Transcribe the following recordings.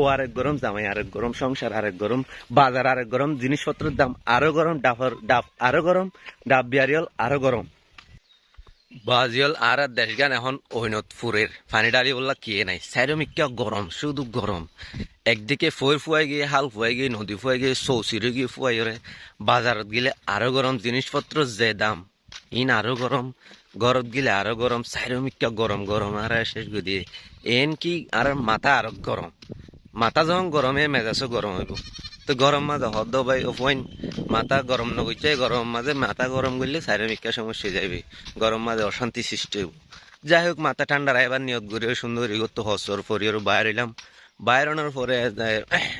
বউ আরেক গরম, জামাই আরেক গরম, সংসার আরেক গরম, বাজার আরেক গরম, জিনিসপত্রের দাম আরো গরম, ডাব আরো গরম, ডাব বিয়ারিয়ল আরো গরম। বাজিয়ল আর দেশ গান এখন ঐনতপুরের পানি ডালি বললা কিয়ে নাই, চারিমিকা গরম, শুধু গরম। একদিকে ফয়ের ফুয়াই গিয়ে, হাল ফুয়াই গিয়ে, নদী ফুয়াই গিয়ে, চৌচিরে গিয়ে ফুয়াই রে, বাজারত গেলে আরো গরম, জিনিসপত্র যে দাম ইন আরো গরম, ঘরত গেলে আরো গরম, চারিমিকা গরম গরম আর শেষ দিয়ে এন কি আর মাথা আরো গরম। মাথা যখন গরমে মেজাজও গরম হইব। তো গরম মাঝে হদ ভাই ওফাইন মাথা গরম নগইছে, গরম মাঝে মাথা গরম করলে চারিমিকা সমস্যা যাইবে, গরম মাঝে অশান্তি সৃষ্টি হইব। যাই হোক মাথা ঠান্ডা রাখবার নিয়ত করে সুন্দর ইগত হসর ফরিয়ার বাইর এলাম। বাইরানোর পরে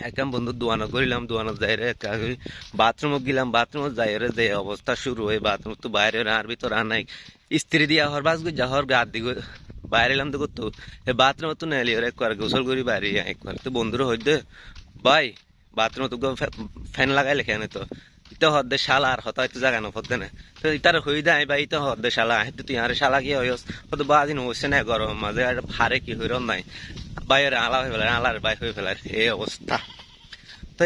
একদম বন্ধু দোয়ানো করিলাম, দোয়ানো যাই রে বাথরুমত গেলাম, বাথরুমত যাই রে যে অবস্থা শুরু হয়ে বাথরুম তো বাইরে আর ভিতর আর নাই, স্ত্রী দিয়া হর বাস যা হর গা দিগ বাইরে এলাম তো করতো বাথরুম তো নেলি একবার গোসল করি বাইরে একবার তো বন্ধুরা হইতে ভাই বাথরুম তো ফ্যান লাগাই লেখে তো ইতো হদ্দে শালা আর হয়তো জায়গা নফদ্দে না তো ইতার হই দেয় বা ইতো হদ্দে শালা হেতু তুই আরে শালা কি হইস হয়তো বাজিন হইছে না গরম মাঝে আর হারে কি হইর নাই বাইরে আলা হয়ে ফেলার আলার বাই হয়ে ফেলার এই অবস্থা। তো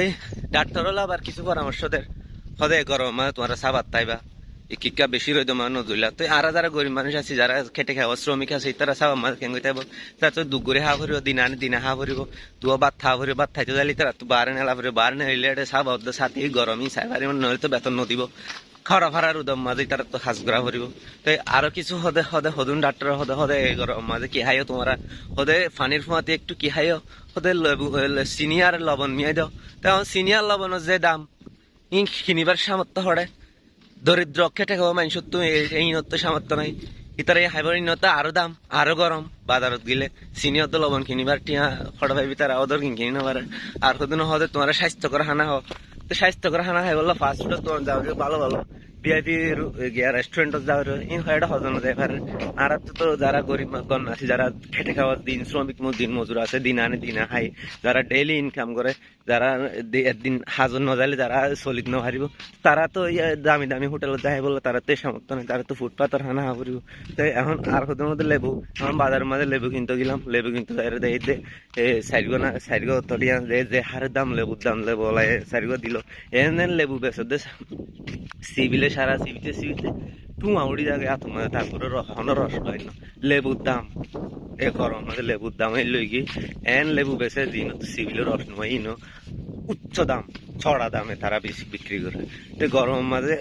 ডাক্তার হলো আবার কিছু পরামর্শ দেয় হদে গরম মানে তোমার সাবাত তাইবা কিকা বেশি রইদ মানুষ ধরলা তো আর যারা গরিব মানুষ আছে যারা খেটে খাওয়া শ্রমিক আছে তারা সাবা মাছ কেঙ্গি থাকবো তার তো দুগুরে হা ভরিব দিন আনে দিনে হা ভরিব তুয়া ভাত থা ভরিব ভাত খাইতে যাইলি তারা তো বারে নেলা ভরে বার নেলে সাবা সাথে গরমই চাই পারি নইলে তো বেতন নদিব খরা ফারার উদম মাঝে তারা তো হাঁস ঘোরা ভরিব। তো আরো কিছু হদে হদে হদুন ডাক্তার হদে হদে গরম মাঝে কি হাইও তোমারা হদে ফানির ফুয়াতে একটু কি হাইও হদে সিনিয়র লবণ মিয়াই দাও তখন সিনিয়র লবণের যে দাম ই কিনিবার সামর্থ্য হড়ে দরিদ্র খেটে খাওয়া মানুষ তো এই নত্য সামর্থ্য নাই ইতার এই হাইবার নতা আরো দাম আরো গরম বাজারত গেলে সিনিয়র তো লবণ কিনিবার টিয়া ফটো ভাবি তারা ওদের কিনি নেবার আর কদিন হদে তোমার স্বাস্থ্যকর হানা হোক তো স্বাস্থ্যকর হানা হয় বললো ফাস্ট ফুড তোমার যাও ভালো ভালো ভিআইপি গিয়া রেস্টুরেন্টত যাও ইন হয়টা হজনো যায় পারে। আর তো যারা গরিব গণ আছে যারা খেটে খাওয়ার দিন শ্রমিক দিন মজুর আছে দিন আনে দিন খাই যারা ডেইলি ইনকাম করে যারা একদিন হাজর নজালে যারা চলিত নহারিব তারা তো দামি দামি হোটেলত যাই বললো তারা তো সামর্থ্য নেই তারা তো ফুটপাথর হানা হা করিব। তো এখন আর হদের মধ্যে লেবু এখন বাজারের মাঝে লেবু কিনতে গেলাম লেবু কিনতে দেখতে সাইডগো তলিয়া যে হারের দাম লেবুর দাম লেবু সাইডগো দিল এনে লেবু বেসর দে সিবিলে সারা সিবিতে টুয়া উড়ি যাবে এত মানে তারপরে রস পাই না লেবুর দাম এ গরম মানে লেবুর দাম এই লই গিয়ে এন লেবু বেসে দিন তো সিবিলের রস নয় ইনো উচ্চ দাম ছড়া দামে তারা বেশি বিক্রি করে। তো গরম মাঝে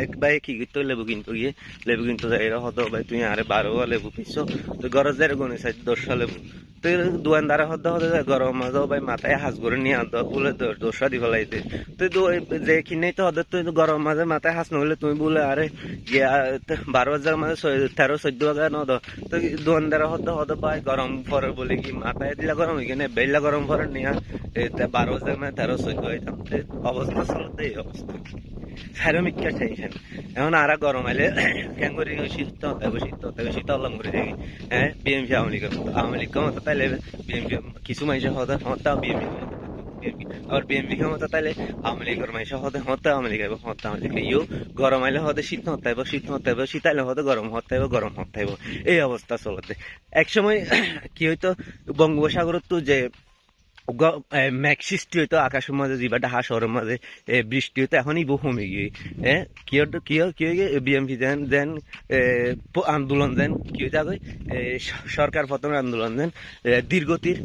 এক ভাই কি করতো লেবু কিনতে গিয়ে লেবু কিনতে যাই হতো ভাই তুই আরে 12 লেবু পিছো তো গরজ যাই গনে চাই 10 লেবু তো দোকানদারে হতে হতে গরম মাঝে ভাই মাথায় হাঁস করে নিয়ে আনতো বলে 10 দি ফেলাইতে তো যে কিনেই তো হতে তুই গরম মাঝে মাথায় হাঁস নহলে তুমি বলে আরে গিয়া 12,000 মাঝে 13-14,000 ন তো দোকানদারে হতে হতে ভাই গরম পরে বলে কি মাথায় দিলা গরম এখানে বেলা গরম পরে নিয়ে 12,000 মানে 13-14 হইতাম অবস্থা চলতে এই অবস্থা শারমিকা টেনশন। এখন আর গরম আইলে কেন করি শীত শীত আল্লাহ করে দেখি হ্যাঁ বিএমপি আওয়ামী লীগ ক্ষমতা তাইলে বিএমপি কিছু মানুষের হতে হতাও বিএমপি আবার বিএমপি ক্ষমতা তাইলে আওয়ামী লীগের মানুষের হতে হতে আওয়ামী লীগ হতে আওয়ামী লীগ ইউ গরম আইলে হতে শীত হতাইব শীত হতাইব শীত আইলে হতে গরম হতাইব গরম হতাইব এই অবস্থা চলতে। একসময় কি হইতো বঙ্গোপসাগর তো যে মেঘ সৃষ্টি হইতো আকাশের মাঝে জিবাটা শহরের মাঝে বৃষ্টি হইতো এখনই বহু কমে গিয়ে কি হয়ে বিএমপি দেন আন্দোলন দেন কি হইতে আগে সরকার প্রথমে আন্দোলন দেন দীর্ঘতির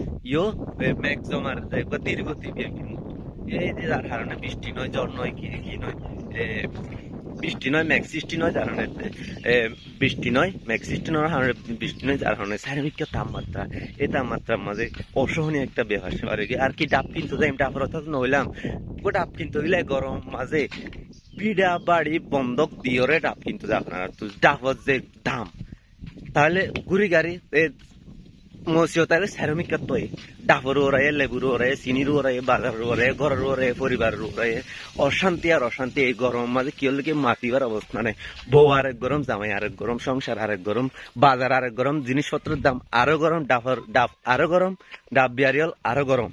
মেঘ জমার দীর্ঘতি বিএমপি এই যে যার কারণে বৃষ্টি নয় জ্বর নয় কি নয় বৃষ্টি নয় মেঘ সৃষ্টি নয় যার কারণে বৃষ্টি নয় মেঘ সৃষ্টি নয় বৃষ্টি নয় যার কারণে শারীরিক তাপমাত্রা এই তাপমাত্রার মাঝে অসহনীয় একটা ব্যবহার আর কি ডাব কিনতে যাই ডাবের অর্থাৎ নইলাম ডাব কিনতে গেলে গরম মাঝে পিড়া বাড়ি বন্ধক দিয়ে ডাব কিনতে যাও না ডাবর যে দাম তাহলে গুড়ি গাড়ি মসিও তাহলে শ্রমিক তৈ ডাবর ওরাই লেবুর ওরাই চিনির ওরাই বাজার ওরাই ঘরের ওরাই পরিবারের ওরাই অশান্তি আর অশান্তি এই গরম মাঝে কি হলে কি মাতিবার অবস্থা নেই। বউ আরেক গরম জামাই আরেক গরম সংসার আরেক গরম বাজার আরেক গরম জিনিসপত্রের দাম আরো গরম ডাব আরো গরম ডাব বিয়ারিয়ল আরো গরম।